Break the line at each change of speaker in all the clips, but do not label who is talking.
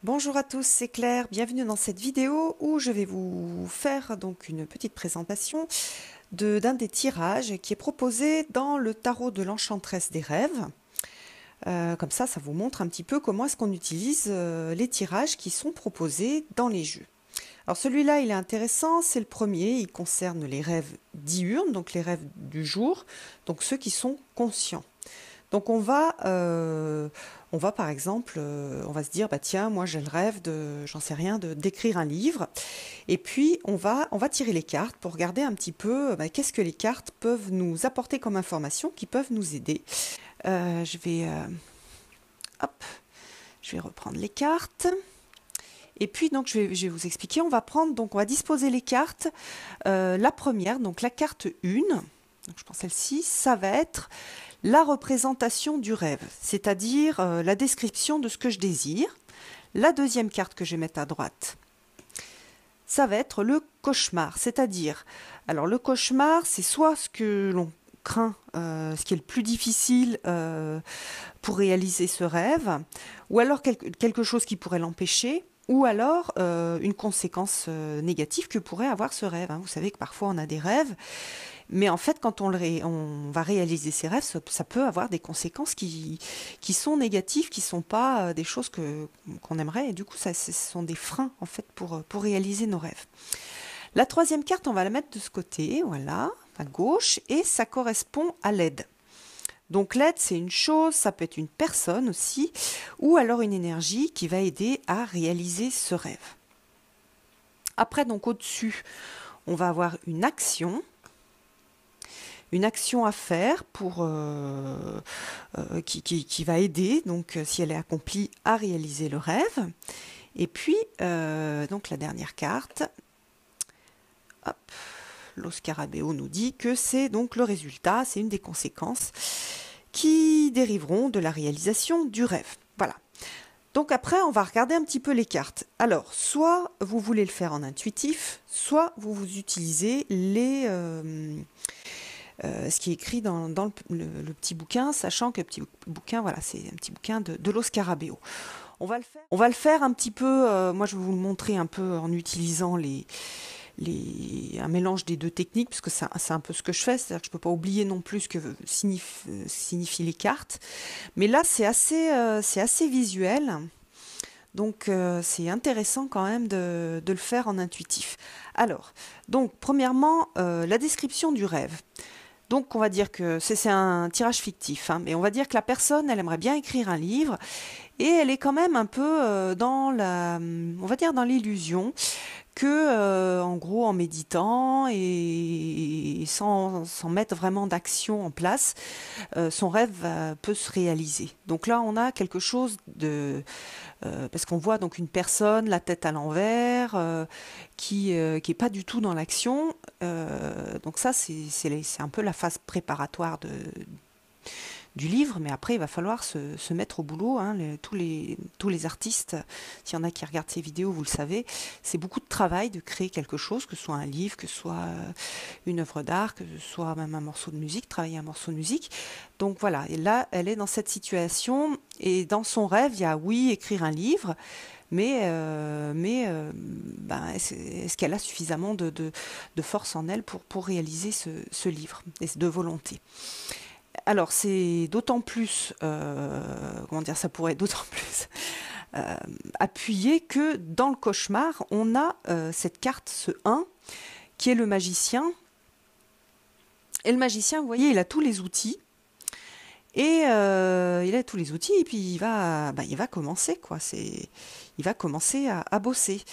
Bonjour à tous, c'est Claire, bienvenue dans cette vidéo où je vais vous faire donc une petite présentation d'un des tirages qui est proposé dans le tarot de l'Enchanteresse des rêves. Comme ça vous montre un petit peu comment est-ce qu'on utilise les tirages qui sont proposés dans les jeux. Alors celui-là il est intéressant, c'est le premier, il concerne les rêves diurnes, donc les rêves du jour, donc ceux qui sont conscients. Donc on va par exemple, on va se dire, bah tiens, moi j'ai le rêve de, j'en sais rien, d'écrire un livre. Et puis on va tirer les cartes pour regarder un petit peu qu'est-ce que les cartes peuvent nous apporter comme information, qui peuvent nous aider. Hop, je vais reprendre les cartes. Et puis donc je vais vous expliquer, on va disposer les cartes. La première, donc la carte 1, donc je pense celle-ci, ça va être la représentation du rêve, c'est-à-dire la description de ce que je désire. La deuxième carte que je vais mettre à droite, ça va être le cauchemar, c'est-à-dire, alors le cauchemar, c'est soit ce que l'on craint, ce qui est le plus difficile pour réaliser ce rêve, ou alors quelque chose qui pourrait l'empêcher, ou alors une conséquence négative que pourrait avoir ce rêve. Vous savez que parfois on a des rêves, mais en fait, quand on va réaliser ces rêves, ça peut avoir des conséquences qui sont négatives, qui ne sont pas des choses qu'on aimerait. Et du coup, ce sont des freins en fait pour réaliser nos rêves. La troisième carte, on va la mettre de ce côté, voilà, à gauche, et ça correspond à l'aide. Donc l'aide, c'est une chose, ça peut être une personne aussi, ou alors une énergie qui va aider à réaliser ce rêve. Après, donc au-dessus, on va avoir une action à faire pour qui va aider, donc si elle est accomplie, à réaliser le rêve. Et puis donc la dernière carte, hop, Lo Scarabeo nous dit que c'est donc le résultat, c'est une des conséquences qui dériveront de la réalisation du rêve. Voilà. Donc après, on va regarder un petit peu les cartes. Alors, soit vous voulez le faire en intuitif, soit vous utilisez ce qui est écrit dans le petit bouquin, sachant que le petit bouquin, voilà, c'est un petit bouquin de Lo Scarabeo. On va le faire un petit peu, moi je vais vous le montrer un peu en utilisant un mélange des deux techniques, parce que c'est un peu ce que je fais, c'est-à-dire que je ne peux pas oublier non plus ce que signifient les cartes. Mais là, c'est assez visuel, donc c'est intéressant quand même de le faire en intuitif. Alors, donc premièrement, la description du rêve. Donc on va dire que c'est un tirage fictif, mais on va dire que la personne, elle aimerait bien écrire un livre, et elle est quand même un peu on va dire dans l'illusion que, en gros, en méditant et sans mettre vraiment d'action en place, son rêve peut se réaliser. Donc là, on a quelque chose parce qu'on voit donc une personne, la tête à l'envers, qui est pas du tout dans l'action. Donc ça, c'est un peu la phase préparatoire du livre, mais après il va falloir se mettre au boulot, tous les artistes, s'il y en a qui regardent ces vidéos, vous le savez, c'est beaucoup de travail de créer quelque chose, que ce soit un livre, que ce soit une œuvre d'art, que ce soit même un morceau de musique, travailler un morceau de musique. Donc voilà, et là elle est dans cette situation, et dans son rêve il y a oui écrire un livre, mais est-ce qu'elle a suffisamment de force en elle pour réaliser ce livre, et de volonté. Alors c'est d'autant plus, comment dire, ça pourrait être d'autant plus appuyé que dans le cauchemar, on a cette carte, ce 1, qui est le magicien. Et le magicien, vous voyez, il a tous les outils. Et et puis il va commencer, quoi. Il va commencer à bosser.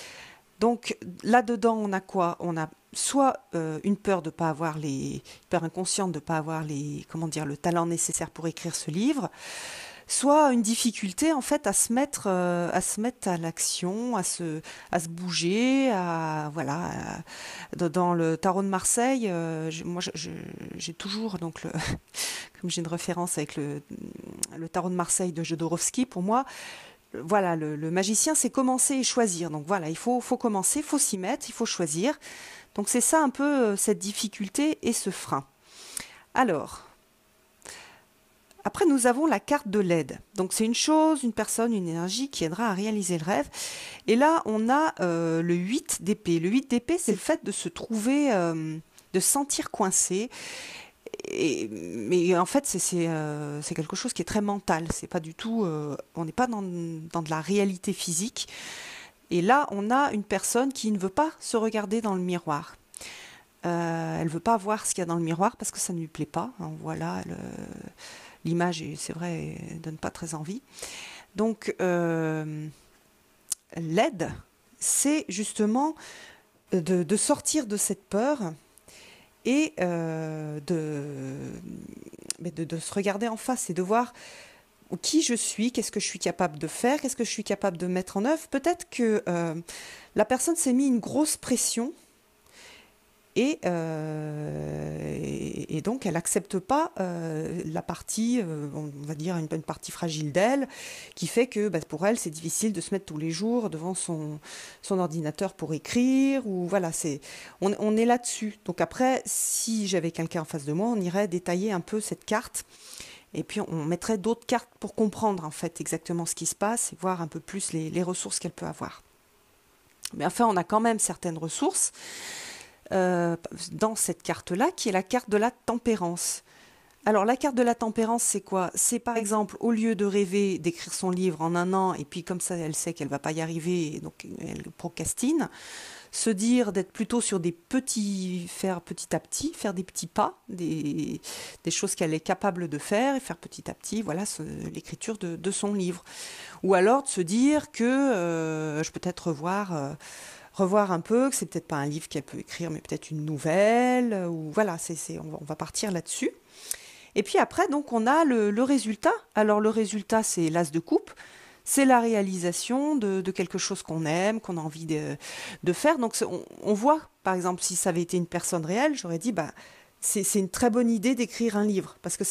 Donc là-dedans, on a quoi? On a soit une peur de pas avoir peur inconsciente de pas avoir le talent nécessaire pour écrire ce livre, soit une difficulté en fait à se mettre à l'action, à se bouger, dans le tarot de Marseille. J'ai toujours donc comme j'ai une référence avec le tarot de Marseille de Jodorowsky, pour moi. Voilà, le magicien, c'est commencer et choisir. Donc voilà, il faut commencer, il faut s'y mettre, il faut choisir. Donc c'est ça un peu cette difficulté et ce frein. Alors, Après, nous avons la carte de l'aide. Donc, c'est une chose, une personne, une énergie qui aidera à réaliser le rêve. Et là, on a le 8 d'épée. Le 8 d'épée, c'est le fait de se trouver, de se sentir coincé. Mais en fait, c'est quelque chose qui est très mental. C'est pas du tout, on n'est pas dans de la réalité physique. Et là, on a une personne qui ne veut pas se regarder dans le miroir. Elle ne veut pas voir ce qu'il y a dans le miroir parce que ça ne lui plaît pas. Hein, voilà, l'image, c'est vrai, ne donne pas très envie. Donc, l'aide, c'est justement de sortir de cette peur et de se regarder en face et de voir qui je suis, qu'est-ce que je suis capable de faire, qu'est-ce que je suis capable de mettre en œuvre. Peut-être que la personne s'est mis une grosse pression et donc elle n'accepte pas la partie, on va dire une partie fragile d'elle, qui fait que pour elle c'est difficile de se mettre tous les jours devant son ordinateur pour écrire, ou voilà, on est là-dessus. Donc après, si j'avais quelqu'un en face de moi, on irait détailler un peu cette carte, et puis on mettrait d'autres cartes pour comprendre en fait exactement ce qui se passe et voir un peu plus les ressources qu'elle peut avoir. Mais enfin, on a quand même certaines ressources dans cette carte-là, qui est la carte de la tempérance. Alors, la carte de la tempérance, c'est quoi? C'est par exemple, au lieu de rêver d'écrire son livre en 1 an, et puis comme ça, elle sait qu'elle ne va pas y arriver, et donc elle procrastine, se dire d'être plutôt sur faire petit à petit, faire des petits pas, des choses qu'elle est capable de faire, et faire petit à petit, voilà, l'écriture de son livre. Ou alors de se dire que je peux peut-être revoir un peu, que c'est peut-être pas un livre qu'elle peut écrire, mais peut-être une nouvelle, ou voilà, on va partir là-dessus. Et puis après, donc, on a le résultat. Alors, le résultat, c'est l'as de coupe. C'est la réalisation de quelque chose qu'on aime, qu'on a envie de faire. Donc, on voit, par exemple, si ça avait été une personne réelle, j'aurais dit, c'est une très bonne idée d'écrire un livre, parce que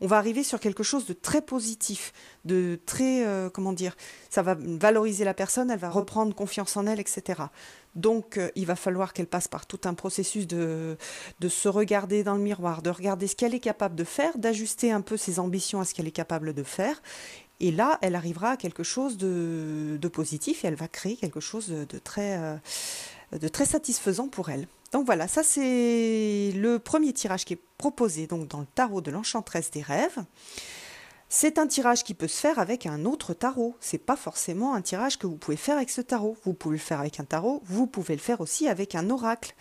on va arriver sur quelque chose de très positif, de très, comment dire, ça va valoriser la personne, elle va reprendre confiance en elle, etc. Donc, il va falloir qu'elle passe par tout un processus de se regarder dans le miroir, de regarder ce qu'elle est capable de faire, d'ajuster un peu ses ambitions à ce qu'elle est capable de faire. Et là, elle arrivera à quelque chose de positif, et elle va créer quelque chose de très satisfaisant pour elle. Donc voilà, ça c'est le premier tirage qui est proposé donc dans le tarot de l'Enchanteresse des rêves. C'est un tirage qui peut se faire avec un autre tarot. C'est pas forcément un tirage que vous pouvez faire avec ce tarot. Vous pouvez le faire avec un tarot, vous pouvez le faire aussi avec un oracle.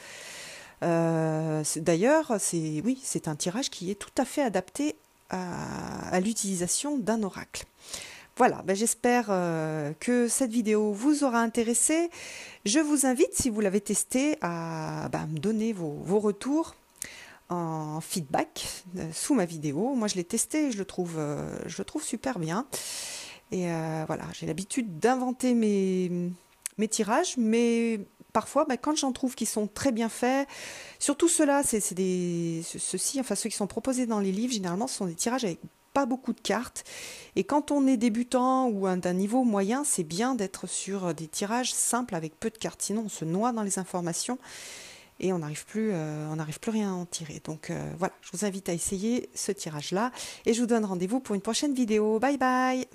D'ailleurs, c'est un tirage qui est tout à fait adapté à l'utilisation d'un oracle. Voilà, j'espère que cette vidéo vous aura intéressé. Je vous invite, si vous l'avez testé, à me donner vos retours en feedback sous ma vidéo. Moi, je l'ai testé et je le trouve super bien. Et voilà, j'ai l'habitude d'inventer mes tirages, mais parfois, quand j'en trouve qui sont très bien faits, surtout ceux-là, ceux-ci, enfin ceux qui sont proposés dans les livres, généralement, ce sont des tirages avec pas beaucoup de cartes. Et quand on est débutant ou d'un niveau moyen, c'est bien d'être sur des tirages simples avec peu de cartes. Sinon, on se noie dans les informations et on n'arrive plus rien à en tirer. Donc voilà, je vous invite à essayer ce tirage-là et je vous donne rendez-vous pour une prochaine vidéo. Bye bye!